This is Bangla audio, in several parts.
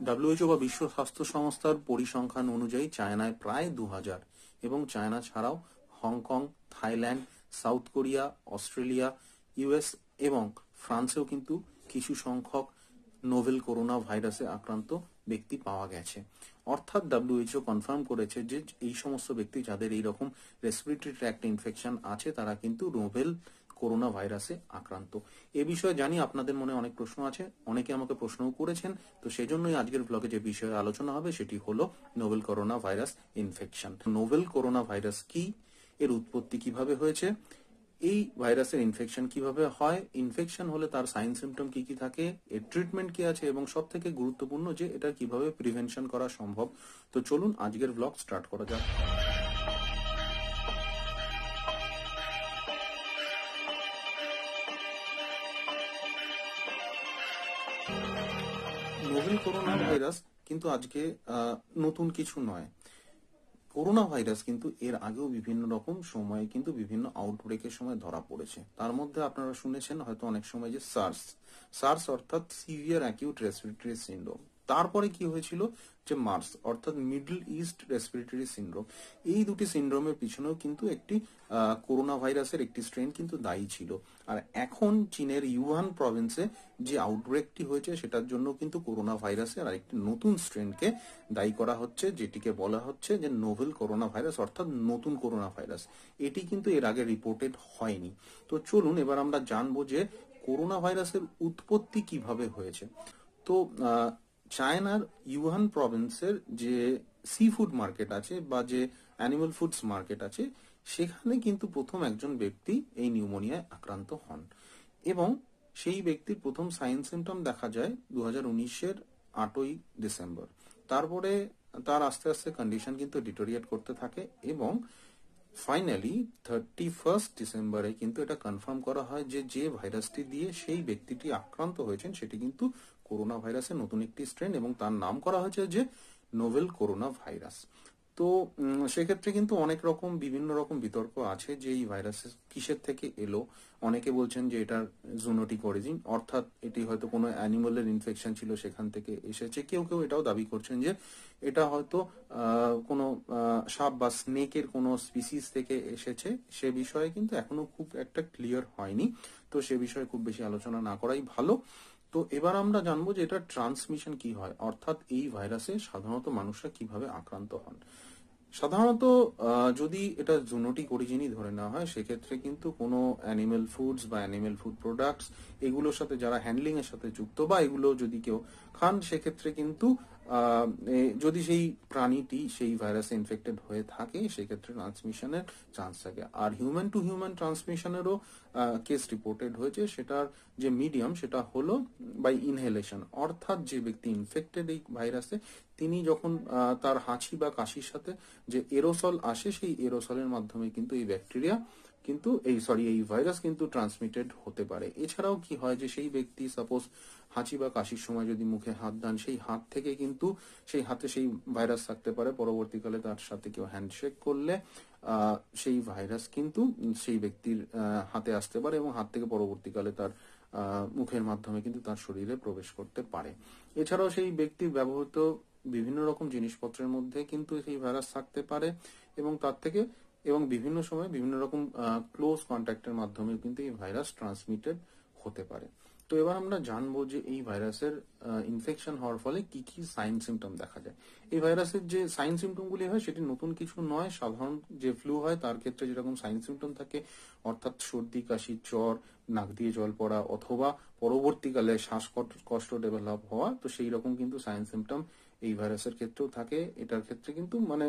ডব্লিউএইচও বা বিশ্ব স্বাস্থ্য সংস্থার পরিসংখ্যান অনুযায়ী চায়নায় প্রায় 2000 এবং চায়না ছাড়াও Hong Kong, Thailand, south Korea, Australia, US এবং ফ্রান্সেও কিন্তু কিছু সংখ্যক নোভেল করোনা ভাইরাসে আক্রান্ত ব্যক্তি পাওয়া গেছে। অর্থাৎ ডব্লিউএইচও কনফার্ম করেছে যে এই সমস্ত ব্যক্তি যাদের এইরকম রেসপিরেটরি ট্র্যাক্ট ইনফেকশন আছে তারা কিন্তু নোভেল করোনা ভাইরাসে আক্রান্ত। এ বিষয়ে জানি আপনাদের মনে অনেক প্রশ্ন আছে, অনেকে আমাকে প্রশ্নও করেছেন, তো সেজন্যই আজকের ব্লগে যে বিষয়ে আলোচনা হবে সেটি হলো novel corona virus infection. Novel corona virus কি, এর উৎপত্তি কিভাবে হয়েছে, এই ভাইরাসের ইনফেকশন কিভাবে হয়, ইনফেকশন হলে তার সাইন সিমটম কি কি থাকে, এর ট্রিটমেন্ট কি আছে এবং সব থেকে গুরুত্বপূর্ণ যে এটা কিভাবে প্রিভেনশন করা সম্ভব। তো চলুন আজকের ব্লগ স্টার্ট করা যাক। নোভেল করোনা ভাইরাস কিন্তু আজকে নতুন কিছু নয়। করোনা ভাইরাস কিন্তু এর আগেও বিভিন্ন রকম সময়ে কিন্তু বিভিন্ন আউটব্রেকের সময় ধরা পড়েছে। তার মধ্যে আপনারা শুনেছেন হয়তো অনেক সময় যে সার্স সার্স অর্থাৎ সিভিয়ার অ্যাকিউট রেসপিরেটরি সিন্ড্রোম। তারপরে কি হয়েছিল যে মার্স অর্থাৎ মিডল ইস্ট রেসপিরেটরি সিন্ড্রোম। এই দুটি সিন্ড্রোমের পিছনেও কিন্তু একটি করোনা ভাইরাসের একটি স্ট্রেন কিন্তু দায়ী ছিল। আর এখন চীনের ইউহান প্রভিন্সে যে আউটব্রেকটি হয়েছে সেটার জন্য কিন্তু করোনা ভাইরাসের আরেকটি নতুন স্ট্রেনকে দায়ী করা হচ্ছে, যেটিকে বলা হচ্ছে যে নোভেল করোনা ভাইরাস অর্থাৎ নতুন করোনা ভাইরাস। এটি কিন্তু এর আগে রিপোর্টেড হয়নি। তো চলুন এবার আমরা জানবো যে করোনা ভাইরাসের উৎপত্তি কিভাবে হয়েছে। তো চায়নার ইউহান প্রভিন্সের যে সি ফুড মার্কেট আছে বা যে অ্যানিমাল ফুডস মার্কেট আছে সেখানে কিন্তু প্রথম একজন ব্যক্তি এই নিউমোনিয়ায় আক্রান্ত হন এবং সেই ব্যক্তির প্রথম সাইন সিমটম দেখা যায় 2019-এর 8ই ডিসেম্বর। তারপরে তার আস্তে আস্তে কন্ডিশন কিন্তু ডিটোরিয়েট করতে থাকে এবং ফাইনালি 31 ডিসেম্বরে কিন্তু এটা কনফার্ম করা হয় যে যে ভাইরাসটি দিয়ে সেই ব্যক্তিটি আক্রান্ত হয়েছেন সেটি কিন্তু করোনা ভাইরাসের নতুন একটি স্ট্রেন এবং তার নাম করা হয়েছে যে নোভেল করোনা ভাইরাস। তো সেক্ষেত্রে কিন্তু অনেক রকম বিভিন্ন রকম বিতর্ক আছে যে এই ভাইরাস কিসের থেকে এলো। অনেকে বলছেন যে এটার জুনোটিক অরিজিন অর্থাৎ এটি হয়তো কোনো অ্যানিমালের ইনফেকশন ছিল সেখান থেকে এসেছে। কেউ কেউ এটাও দাবি করছেন যে এটা হয়তো কোনো সাপ বা স্নেকের কোনো স্পিসিস থেকে এসেছে। সে বিষয়ে কিন্তু এখনো খুব একটা ক্লিয়ার হয়নি, তো সে বিষয়ে খুব বেশি আলোচনা না করাই ভালো। তো এবার আমরা জানবো যে এটা ট্রান্সমিশন কি হয়, অর্থাৎ এই ভাইরাসে সাধারণত মানুষরা কিভাবে আক্রান্ত হন। সাধারণত যদি এটা জুনোটিক অরিজিনই ধরে নেওয়া হয় সেক্ষেত্রে কিন্তু কোনো অ্যানিমেল ফুডস বা অ্যানিমেল ফুড প্রোডাক্টস এগুলোর সাথে যারা হ্যান্ডলিং এর সাথে যুক্ত বা এগুলো যদি কেউ খান সেক্ষেত্রে কিন্তু যদি সেই প্রাণীটি সেই ভাইরাসে ইনফেক্টেড হয়ে থাকে সেক্ষেত্রে ট্রান্সমিশনের চান্স থাকে। আর হিউম্যান টু হিউম্যান ট্রান্সমিশনেরও কেস রিপোর্টেড হয়েছে। সেটার যে মিডিয়াম সেটা হলো বাই ইনহেলেশন, অর্থাৎ যে ব্যক্তি ইনফেক্টেড এই ভাইরাসে তিনি যখন তার হাঁচি বা কাশির সাথে যে এরোসল আসে সেই এরোসলের মাধ্যমে কিন্তু এই ব্যাকটেরিয়া কিন্তু এই ভাইরাস কিন্তু ট্রান্সমিটেড হতে পারে। এছাড়াও কি হয় যে সেই ব্যক্তি সাপোজ হাঁচি বা কাশির সময় যদি মুখে হাত দেন সেই হাত থেকে কিন্তু সেই হাতে সেই ভাইরাস থাকতে পারে। পরবর্তীকালে তার সাথে কেউ হ্যান্ডশেক করলে সেই ভাইরাস কিন্তু সেই ব্যক্তির হাতে আসতে পারে এবং হাত থেকে পরবর্তীকালে তার মুখের মাধ্যমে কিন্তু তার শরীরে প্রবেশ করতে পারে। এছাড়াও সেই ব্যক্তির ব্যবহৃত বিভিন্ন রকম জিনিসপত্রের মধ্যে কিন্তু সেই ভাইরাস থাকতে পারে এবং তার থেকে এবং বিভিন্ন সময় বিভিন্ন রকম ক্লোজ কন্ট্যাক্টের মাধ্যমে কিন্তু এই ভাইরাস ট্রান্সমিটেড হতে পারে। তো এবার আমরা জানবো যে এই ভাইরাসের ইনফেকশন হওয়ার ফলে কি কি সাইন সিমটম দেখা যায়। এই ভাইরাসের যে সাইন সিমটম গুলি হয় সেটি নতুন কিছু নয়। সাধারণ যে ফ্লু হয় তার ক্ষেত্রে যেরকম সাইন সিমটম থাকে অর্থাৎ সর্দি, কাশি, জ্বর, নাক দিয়ে জল পড়া অথবা পরবর্তীকালে শ্বাসকষ্ট ডেভেলপ হওয়া, তো সেই রকম কিন্তু সাইন সিমটম এই ভাইরাসের ক্ষেত্রেও থাকে। এটার ক্ষেত্রে কিন্তু মানে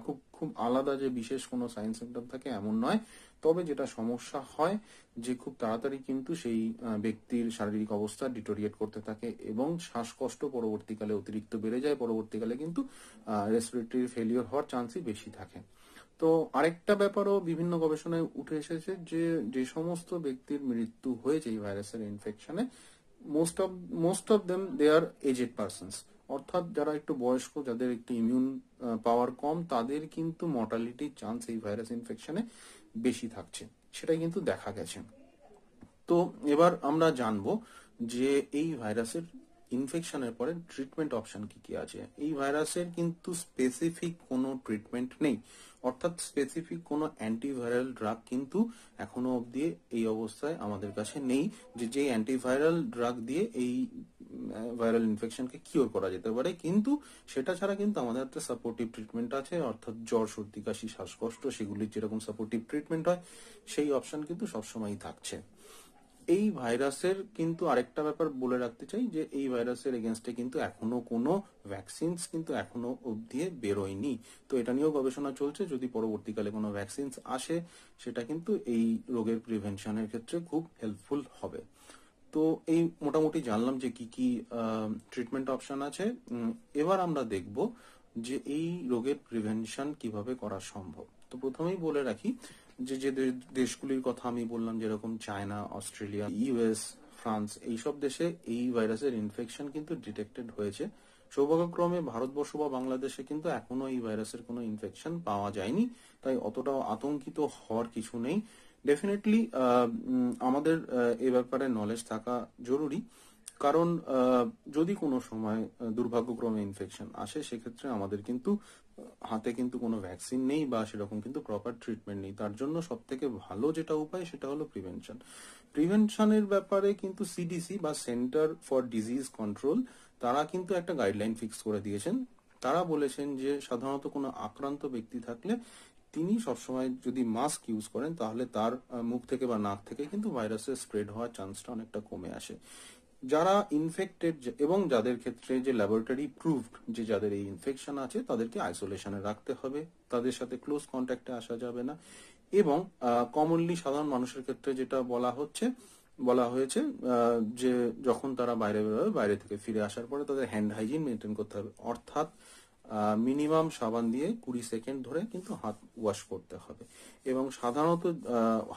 খুব খুব আলাদা যে বিশেষ কোনো সাইন সিমটম থাকে এমন নয়। তবে যেটা সমস্যা হয় যে খুব তাড়াতাড়ি কিন্তু সেই ব্যক্তির শারীরিক অবস্থা ডিটোরিয়েট করতে থাকে এবং শ্বাসকষ্ট পরবর্তীকালে অতিরিক্ত বেড়ে যায়। পরবর্তীকালে কিন্তু রেসপিরেটরি ফেলিওর হওয়ার চান্সই বেশি থাকে। তো আরেকটা ব্যাপারও বিভিন্ন গবেষণায় উঠে এসেছে যে যে সমস্ত ব্যক্তির মৃত্যু হয়েছে এই ভাইরাসের ইনফেকশনে most of them they are aged persons, অর্থাৎ যারা একটু বয়স্ক যাদের একটু ইমিউন পাওয়ার কম তাদের কিন্তু মর্টালিটির চান্স এই ভাইরাস ইনফেকশনে বেশি থাকছে, সেটাই কিন্তু দেখা গেছে। তো এবার আমরা জানবো যে এই ভাইরাসের ইনফেকশনের পরে ট্রিটমেন্ট অপশন কি কি আছে। এই ভাইরাসের কিন্তু স্পেসিফিক কোনো ট্রিটমেন্ট নেই, অর্থাৎ স্পেসিফিক কোনো অ্যান্টিভাইরাল ড্রাগ কিন্তু এখনো অবধি এই অবস্থায় আমাদের কাছে নেই যে অ্যান্টিভাইরাল ড্রাগ দিয়ে এই ভাইরাল ইনফেকশনকে কিওর করা যেতে পারে। কিন্তু সেটা ছাড়া কিন্তু আমাদের একটা সাপোর্টিভ ট্রিটমেন্ট আছে, অর্থাৎ জ্বর, সর্দি, কাশি, শ্বাসকষ্ট সেগুলির যেরকম সাপোর্টিভ ট্রিটমেন্ট হয় সেই অপশন কিন্তু সবসময়ই থাকছে। এই ভাইরাসের কিন্তু আরেকটা ব্যাপার বলে রাখতে চাই যে এই ভাইরাসের এগেনস্টে কিন্তু এখনো কোনো ভ্যাকসিনস কিন্তু এখনো অবধি বেরোয়নি। তো এটা নিয়েও গবেষণা চলছে, যদি পরবর্তীকালে কোনো ভ্যাকসিনস আসে সেটা কিন্তু এই রোগের প্রিভেনশনের ক্ষেত্রে খুব হেল্পফুল হবে। তো এই মোটামুটি জানলাম যে কি কি ট্রিটমেন্ট অপশন আছে। এবার আমরা দেখব যে এই রোগের প্রিভেনশন কিভাবে করা সম্ভব। তো প্রথমেই বলে রাখি যে যে দেশগুলির কথা আমি বললাম, যেরকম চায়না, অস্ট্রেলিয়া, ইউএস, ফ্রান্স, এইসব দেশে এই ভাইরাসের ইনফেকশন কিন্তু ডিটেক্টেড হয়েছে। সৌভাগ্যক্রমে ভারতবর্ষ বা বাংলাদেশে কিন্তু এখনো এই ভাইরাসের কোনো ইনফেকশন পাওয়া যায়নি, তাই অতটাও আতঙ্কিত হওয়ার কিছু নেই। ডেফিনেটলি আমাদের এ ব্যাপারে নলেজ থাকা জরুরি, কারণ যদি কোনো সময় দুর্ভাগ্যক্রমে ইনফেকশন আসে সেক্ষেত্রে আমাদের কিন্তু হাতে কিন্তু কোনো ভ্যাকসিন নেই বা সেরকম কিন্তু প্রপার ট্রিটমেন্ট নেই। তার জন্য সব থেকে ভালো যেটা উপায় সেটা হলো প্রিভেনশন। প্রিভেনশনের ব্যাপারে কিন্তু সিডিসি বা সেন্টার ফর ডিজিজ কন্ট্রোল তারা কিন্তু একটা গাইডলাইন ফিক্স করে দিয়েছেন। তারা বলেছেন যে সাধারণত কোনো আক্রান্ত ব্যক্তি থাকলে তিনি সবসময় যদি মাস্ক ইউজ করেন তাহলে তার মুখ থেকে বা নাক থেকে কিন্তু ভাইরাসের স্প্রেড হওয়ার চান্সটা অনেকটা কমে আসে। যারা ইনফেক্টেড এবং যাদের ক্ষেত্রে যে ল্যাবরেটরি প্রুভড যে যাদের এই ইনফেকশন আছে তাদেরকে আইসোলেশনে রাখতে হবে, তাদের সাথে ক্লোজ কন্ট্যাক্টে আসা যাবে না। এবং কমনলি সাধারণ মানুষের ক্ষেত্রে যেটা বলা হয়েছে যে যখন তারা বাইরে বেরোবে বাইরে থেকে ফিরে আসার পরে তাদের হ্যান্ড হাইজিন মেনটেন করতে হবে, অর্থাৎ মিনিমাম সাবান দিয়ে 20 সেকেন্ড ধরে কিন্তু হাত ওয়াশ করতে হবে। এবং সাধারণত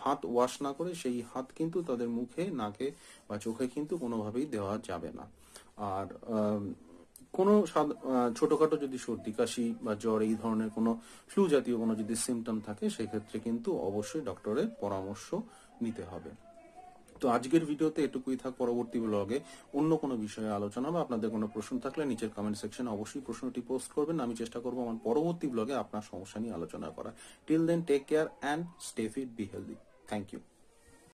হাত ওয়াশ না করে সেই হাত কিন্তু তাদের মুখে, নাকে বা চোখে কিন্তু কোনোভাবেই দেওয়া যাবে না। আর কোনো ছোটখাটো যদি সর্দি, কাশি বা জ্বর, এই ধরনের কোনো ফ্লু জাতীয় কোনো যদি সিমটম থাকে সেক্ষেত্রে কিন্তু অবশ্যই ডক্টরের পরামর্শ নিতে হবে। তো আজকের ভিডিওতে এটুকুই থাক। পরবর্তী ব্লগে অন্য কোনো বিষয়ে আলোচনা বা আপনাদের কোনো প্রশ্ন থাকলে নিচের কমেন্ট সেকশনে অবশ্যই প্রশ্নটি পোস্ট করবেন। আমি চেষ্টা করবো আমার পরবর্তী ব্লগে আপনার সমস্যা নিয়ে আলোচনা করা। Till then, take care and stay fit, be healthy. Thank you.